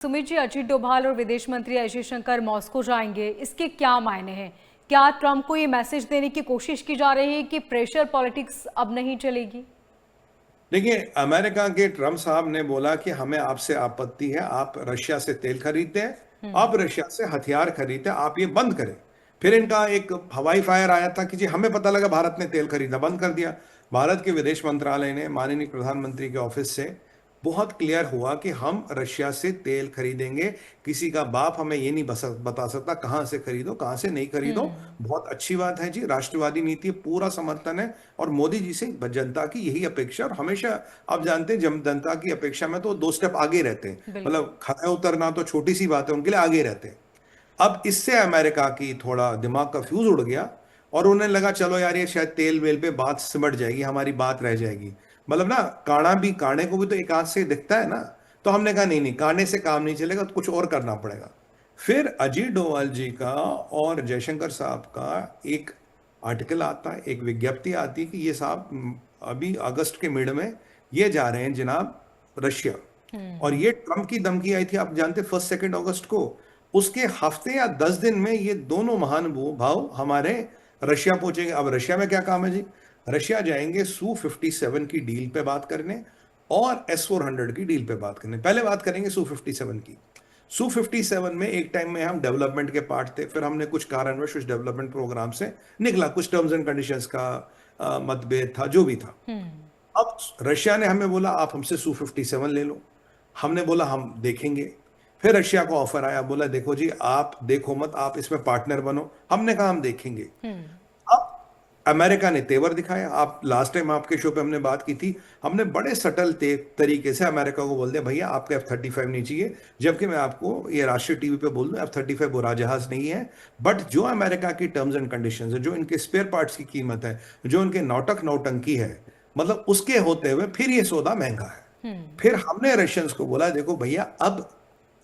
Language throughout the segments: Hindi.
सुमित जी, अजीत डोभाल और विदेश मंत्री एस जयशंकर मॉस्को जाएंगे, इसके क्या मायने हैं? क्या ट्रंप को ये मैसेज देने की कोशिश की जा रही है कि प्रेशर पॉलिटिक्स अब नहीं चलेगी? देखिए, अमेरिका के ट्रम्प साहब ने बोला कि हमें आपसे आपत्ति है, आप रशिया से तेल खरीदते हैं, आप रशिया से हथियार खरीदते हैं, आप ये बंद करें। फिर इनका एक हवाई फायर आया था कि जी हमें पता लगा भारत ने तेल खरीदना बंद कर दिया। भारत के विदेश मंत्रालय ने माननीय प्रधानमंत्री के ऑफिस से बहुत क्लियर हुआ कि हम रशिया से तेल खरीदेंगे। किसी का बाप हमें ये नहीं बता सकता कहां से खरीदो कहां से नहीं खरीदो। बहुत अच्छी बात है जी, राष्ट्रवादी नीति पूरा समर्थन है और मोदी जी से जनता की यही अपेक्षा। और हमेशा आप जानते हैं जनता की अपेक्षा में तो 2 स्टेप आगे रहते हैं, बिल्कुल। मतलब खड़ा उतरना तो छोटी सी बात है, उनके लिए आगे रहते हैं। अब इससे अमेरिका की थोड़ा दिमाग का फ्यूज उड़ गया और उन्हें लगा चलो यार ये शायद तेल वेल पे बात सिमट जाएगी, हमारी बात रह जाएगी। मतलब ना, काणे को भी तो एक हाथ से दिखता है ना। तो हमने कहा नहीं नहीं, काने से काम नहीं चलेगा, तो कुछ और करना पड़ेगा। फिर अजीत डोभाल जी का और जयशंकर साहब का एक आर्टिकल आता है, एक विज्ञप्ति आती है कि ये साहब अभी अगस्त के मिड में ये जा रहे हैं जनाब रशिया। और ये ट्रंप की धमकी आई थी, आप जानते, 1 2 अगस्त को। उसके हफ्ते या 10 दिन में ये दोनों महानुभाव हमारे रशिया पहुंचेंगे। अब रशिया में क्या काम है जी? रशिया जाएंगे Su-57 की डील पे बात करने और S-400 की डील पे बात करने। पहले बात करेंगे Su-57 की। Su-57 में एक टाइम में हम डेवलपमेंट के पार्ट थे, फिर हमने कुछ कारणवश उस डेवलपमेंट प्रोग्राम से निकला, कुछ टर्म्स एंड कंडीशंस का मतभेद था, जो भी था। अब रशिया ने हमें बोला आप हमसे Su-57 ले लो। हमने बोला हम देखेंगे। फिर रशिया को ऑफर आया, बोला देखो जी आप देखो मत, आप इसमें पार्टनर बनो। हमने कहा हम देखेंगे। अब अमेरिका ने तेवर दिखाया। आप लास्ट टाइम आपके शो पे हमने बात की थी, हमने बड़े सटल तरीके से अमेरिका को बोल दिया भैया आपको F-35 नहीं चाहिए। जबकि मैं आपको ये राष्ट्रीय टीवी पे बोल दूं, F-35 बुरा जहाज नहीं है, बट जो अमेरिका की टर्म्स एंड कंडीशंस है, जो इनके स्पेयर पार्ट्स की कीमत है, जो इनके नौटंकी है, मतलब उसके होते हुए फिर ये सौदा महंगा है। फिर हमने रशियंस को बोला देखो भैया अब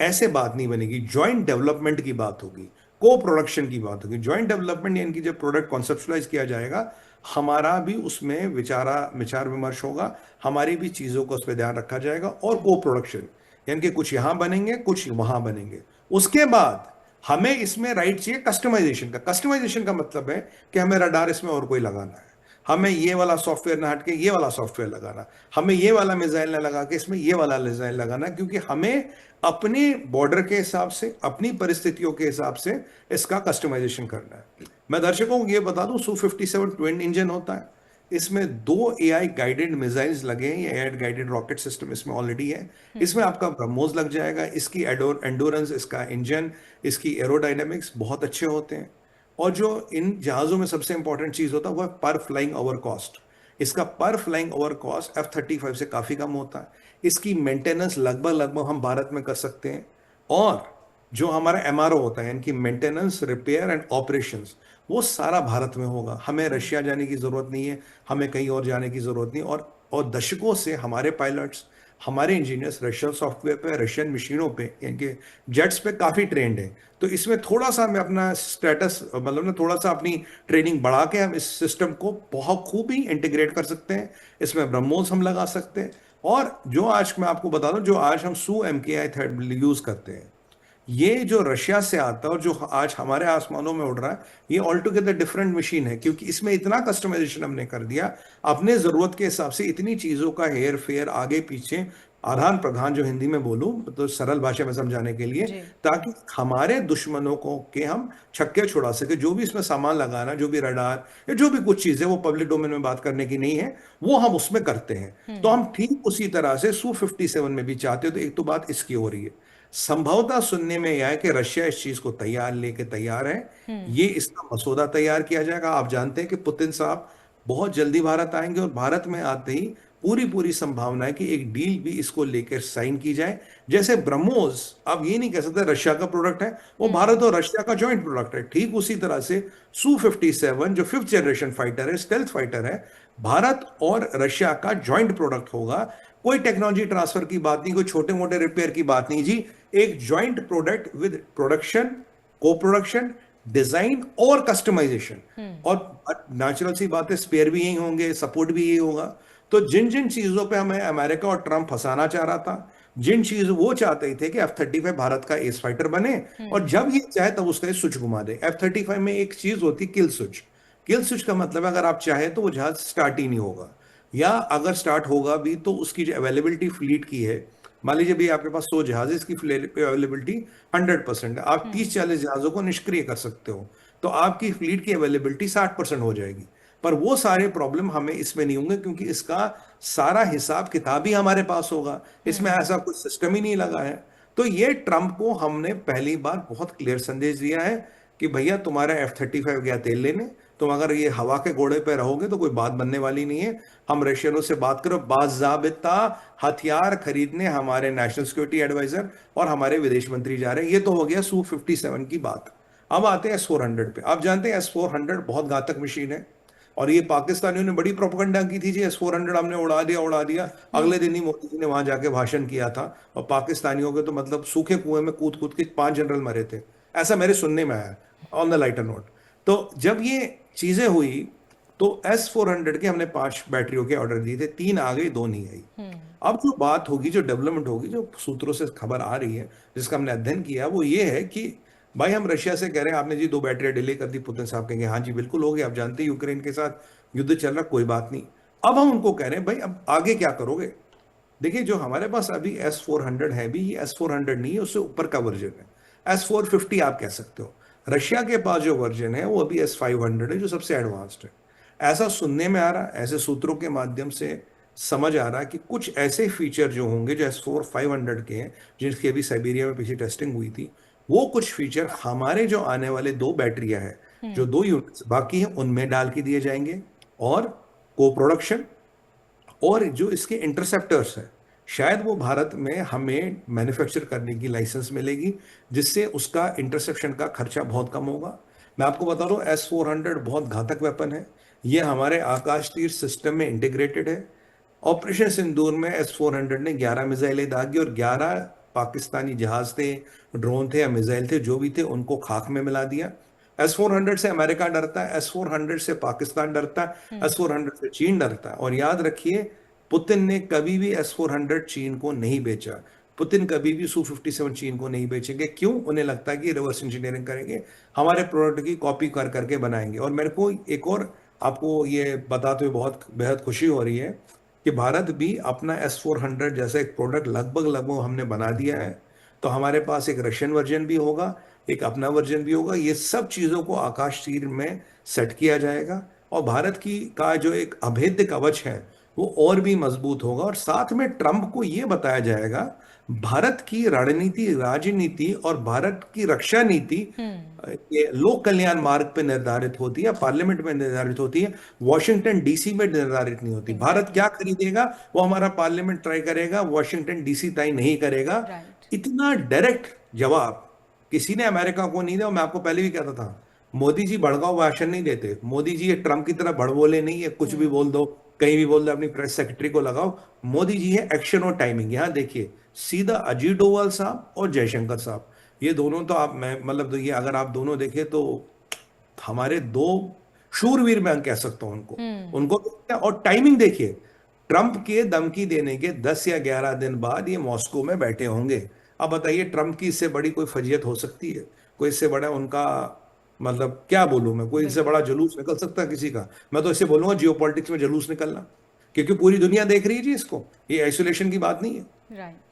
ऐसे बात नहीं बनेगी, ज्वाइंट डेवलपमेंट की बात होगी, को प्रोडक्शन की बात होगी। ज्वाइंट डेवलपमेंट यानी कि जब प्रोडक्ट कॉन्सेप्चुलाइज किया जाएगा, हमारा भी उसमें विचार विमर्श होगा, हमारी भी चीजों को उस पर ध्यान रखा जाएगा। और को प्रोडक्शन यानी कि कुछ यहां बनेंगे कुछ वहां बनेंगे। उसके बाद हमें इसमें राइट चाहिए कस्टमाइजेशन का। कस्टमाइजेशन का मतलब है कि हमें रडार इसमें और कोई लगाना है, हमें ये वाला सॉफ्टवेयर ना हटके ये वाला सॉफ्टवेयर लगाना, हमें ये वाला मिसाइल ना लगा के इसमें ये वाला मिसाइल लगाना, क्योंकि हमें अपने बॉर्डर के हिसाब से, अपनी परिस्थितियों के हिसाब से इसका कस्टमाइजेशन करना है। मैं दर्शकों को ये बता दूं, Su-57 ट्विन इंजन होता है। इसमें 2 AI गाइडेड मिसाइल्स लगे हैं, ये एयर गाइडेड रॉकेट सिस्टम इसमें ऑलरेडी है। इसमें आपका ब्रह्मोस लग जाएगा। इसकी एंडोरेंस, इसका इंजन, इसकी एरोडायनेमिक्स बहुत अच्छे होते हैं। और जो इन जहाज़ों में सबसे इंपॉर्टेंट चीज़ होता है वो है पर फ्लाइंग ओवर कॉस्ट। इसका पर फ्लाइंग ओवर कॉस्ट F-35 से काफ़ी कम होता है। इसकी मेंटेनेंस लगभग हम भारत में कर सकते हैं। और जो हमारा MRO होता है, यानी मेंटेनेंस, रिपेयर एंड ऑपरेशंस, वो सारा भारत में होगा। हमें रशिया जाने की ज़रूरत नहीं है, हमें कहीं और जाने की ज़रूरत नहीं। और दशकों से हमारे पायलट्स, हमारे इंजीनियर्स रशियन सॉफ्टवेयर पे, रशियन मशीनों पे, यानी कि जेट्स पे काफ़ी ट्रेंड है। तो इसमें थोड़ा सा मैं अपना स्टेटस, मतलब ना, थोड़ा सा अपनी ट्रेनिंग बढ़ा के हम इस सिस्टम को बहुत खूब ही इंटीग्रेट कर सकते हैं। इसमें ब्रह्मोस हम लगा सकते हैं। और जो आज मैं आपको बता दूं, जो आज हम Su-MKI यूज करते हैं, ये जो रशिया से आता है और जो आज हमारे आसमानों में उड़ रहा है, ये ऑल टुगेदर डिफरेंट मशीन है। क्योंकि इसमें इतना कस्टमाइजेशन हमने कर दिया अपने जरूरत के हिसाब से, इतनी चीजों का हेर फेर, आगे पीछे, आदान प्रदान, जो हिंदी में बोलूं तो सरल भाषा में समझाने के लिए, जी। ताकि हमारे दुश्मनों को के हम छक्के छुड़ा सके। जो भी इसमें सामान लगाना, जो भी रडार या जो भी कुछ चीजें, वो पब्लिक डोमेन में बात करने की नहीं है, वो हम उसमें करते हैं। तो हम ठीक उसी तरह से Su-57 में भी चाहते हो। तो एक तो बात इसकी हो रही है, संभवतः सुनने में यह है कि रशिया इस चीज को तैयार है। ये इसका मसौदा तैयार किया जाएगा। आप जानते हैं कि पुतिन साहब बहुत जल्दी भारत आएंगे और भारत में आते ही पूरी संभावना है कि एक डील भी इसको लेकर साइन की जाए। जैसे ब्रह्मोस, आप ये नहीं कह सकते रशिया का प्रोडक्ट है, वो भारत और रशिया का जॉइंट प्रोडक्ट है। ठीक उसी तरह से Su-57 जो 5th जनरेशन फाइटर है, स्टेल्थ फाइटर है, भारत और रशिया का जॉइंट प्रोडक्ट होगा। कोई टेक्नोलॉजी ट्रांसफर की बात नहीं, कोई छोटे मोटे रिपेयर की बात नहीं जी। एक जॉइंट प्रोडक्ट विद प्रोडक्शन, को प्रोडक्शन, डिजाइन और कस्टमाइजेशन। और नेचुरल सी बात है, स्पेयर भी यही होंगे, सपोर्ट भी यही होगा। तो जिन जिन चीजों पे हमें अमेरिका और ट्रंप फंसाना चाह रहा था, जिन चीज वो चाहते थे कि F-35 भारत का एस फाइटर बने, और जब ये चाहे तब उसका स्विच घुमा दे। F-35 में एक चीज होती किल स्विच। किल स्विच का मतलब है अगर आप चाहे तो वो जहाज स्टार्ट ही नहीं होगा, या अगर स्टार्ट होगा भी तो उसकी जो अवेलेबिलिटी फ्लीट की है, मान लीजिए भी आपके पास 100 जहाज है, इसकी अवेलेबिलिटी 100% है, आप 30-40 जहाजों को निष्क्रिय कर सकते हो, तो आपकी फ्लीट की अवेलेबिलिटी 60% हो जाएगी। पर वो सारे प्रॉब्लम हमें इसमें नहीं होंगे, क्योंकि इसका सारा हिसाब किताब ही हमारे पास होगा, इसमें ऐसा कुछ सिस्टम ही नहीं लगा है। तो ये ट्रंप को हमने पहली बार बहुत क्लियर संदेश दिया है कि भैया तुम्हारा F-35 गया तेल लेने, तुम अगर ये हवा के घोड़े पे रहोगे तो कोई बात बनने वाली नहीं है। हम रशियनों से बात करो, बाज़ाबिता हथियार खरीदने हमारे नेशनल सिक्योरिटी एडवाइजर और हमारे विदेश मंत्री जा रहे हैं। ये तो हो गया Su-57 की बात। अब आते हैं S-400 पे। आप जानते हैं S-400 बहुत घातक मशीन है, और ये पाकिस्तानियों ने बड़ी प्रोपेगेंडा की थी जी, S-400 हमने उड़ा दिया। अगले दिन ही मोदी जी ने वहां जाके भाषण किया था, और पाकिस्तानियों के तो मतलब सूखे कुएं में कूद कूद के 5 जनरल मरे थे, ऐसा मेरे सुनने में आया ऑन द लाइटर नोट। तो जब ये चीजें हुई तो S-400 के हमने 5 बैटरियों के ऑर्डर दिए थे, 3 आ गई, 2 नहीं आई। अब जो बात होगी, जो डेवलपमेंट होगी, जो सूत्रों से खबर आ रही है, जिसका हमने अध्ययन किया, वो ये है कि भाई हम रशिया से कह रहे हैं आपने जी 2 बैटरियां डिले कर दी, पुतिन साहब कहेंगे हाँ जी बिल्कुल हो गया, आप जानते हैं यूक्रेन के साथ युद्ध चल रहा, कोई बात नहीं। अब हम उनको कह रहे हैं भाई अब आगे क्या करोगे। देखिए जो हमारे पास अभी S-400 है भी, ये S-400 नहीं है, उससे ऊपर का वर्जन है, S-450 आप कह सकते हो। रशिया के पास जो वर्जन है वो अभी S-500 है, जो सबसे एडवांस्ड है। ऐसा सुनने में आ रहा है, ऐसे सूत्रों के माध्यम से समझ आ रहा है कि कुछ ऐसे फीचर जो होंगे जो S-500 के हैं, जिनकी अभी साइबेरिया में पीछे टेस्टिंग हुई थी, वो कुछ फीचर हमारे जो आने वाले 2 बैटरियां हैं, जो 2 यूनिट्स बाकी हैं, उनमें डाल के दिए जाएंगे। और को प्रोडक्शन और जो इसके इंटरसेप्टर्स हैं, शायद वो भारत में हमें मैन्युफैक्चर करने की लाइसेंस मिलेगी, जिससे उसका इंटरसेप्शन का खर्चा बहुत कम होगा। मैं आपको बता दूं S-400 बहुत घातक वेपन है, ये हमारे आकाश तीर सिस्टम में इंटीग्रेटेड है। ऑपरेशन सिंदूर में S-400 ने 11 मिसाइलें दागी, और 11 पाकिस्तानी जहाज थे, ड्रोन थे या मिसाइल थे, जो भी थे, उनको खाक में मिला दिया। S-400 से अमेरिका डरता है, S-400 से पाकिस्तान डरता है, S-400 से चीन डरता है। और याद रखिए पुतिन ने कभी भी S-400 चीन को नहीं बेचा, पुतिन कभी भी Su-57 चीन को नहीं बेचेंगे। क्यों? उन्हें लगता है कि रिवर्स इंजीनियरिंग करेंगे, हमारे प्रोडक्ट की कॉपी कर करके बनाएंगे। और मेरे को एक और आपको ये बताते हुए बहुत बेहद खुशी हो रही है कि भारत भी अपना S-400 जैसा एक प्रोडक्ट लगभग हमने बना दिया है। तो हमारे पास एक रशियन वर्जन भी होगा, एक अपना वर्जन भी होगा। ये सब चीज़ों को आकाश तीर में सेट किया जाएगा, और भारत की का जो एक अभेद्य कवच है वो और भी मजबूत होगा। और साथ में ट्रंप को ये बताया जाएगा भारत की रणनीति, राजनीति और भारत की रक्षा नीति ये लोक कल्याण मार्ग पे निर्धारित होती है, पार्लियामेंट में निर्धारित होती है, वॉशिंगटन डीसी में निर्धारित नहीं होती। भारत क्या खरीदेगा वो हमारा पार्लियामेंट ट्राई करेगा, वॉशिंगटन डीसी तय नहीं करेगा। राइट। इतना डायरेक्ट जवाब किसी ने अमेरिका को नहीं दिया। मैं आपको पहले भी कहता था मोदी जी भड़काऊ भाषण नहीं देते, मोदी जी ये ट्रंप की तरह भड़बोले नहीं है, कुछ भी बोल दो, कहीं भी बोल दो, अपनी प्रेस सेक्रेटरी को लगाओ। मोदी जी है एक्शन और टाइमिंग। यहाँ देखिए सीधा अजीत डोवाल साहब और जयशंकर साहब, ये दोनों तो आप मैं मतलब ये अगर आप दोनों देखें तो हमारे 2 शूरवीर मैं कह सकता हूं उनको उनको। और टाइमिंग देखिए, ट्रंप के धमकी देने के 10 या 11 दिन बाद ये मॉस्को में बैठे होंगे। अब बताइए ट्रंप की इससे बड़ी कोई फजीयत हो सकती है? कोई इससे बड़ा उनका मतलब क्या बोलूं मैं, कोई इससे बड़ा जुलूस निकल सकता है किसी का? मैं तो इसे बोलूंगा जियोपॉलिटिक्स में जुलूस निकलना, क्योंकि पूरी दुनिया देख रही है जी इसको, ये आइसोलेशन की बात नहीं है। राइट।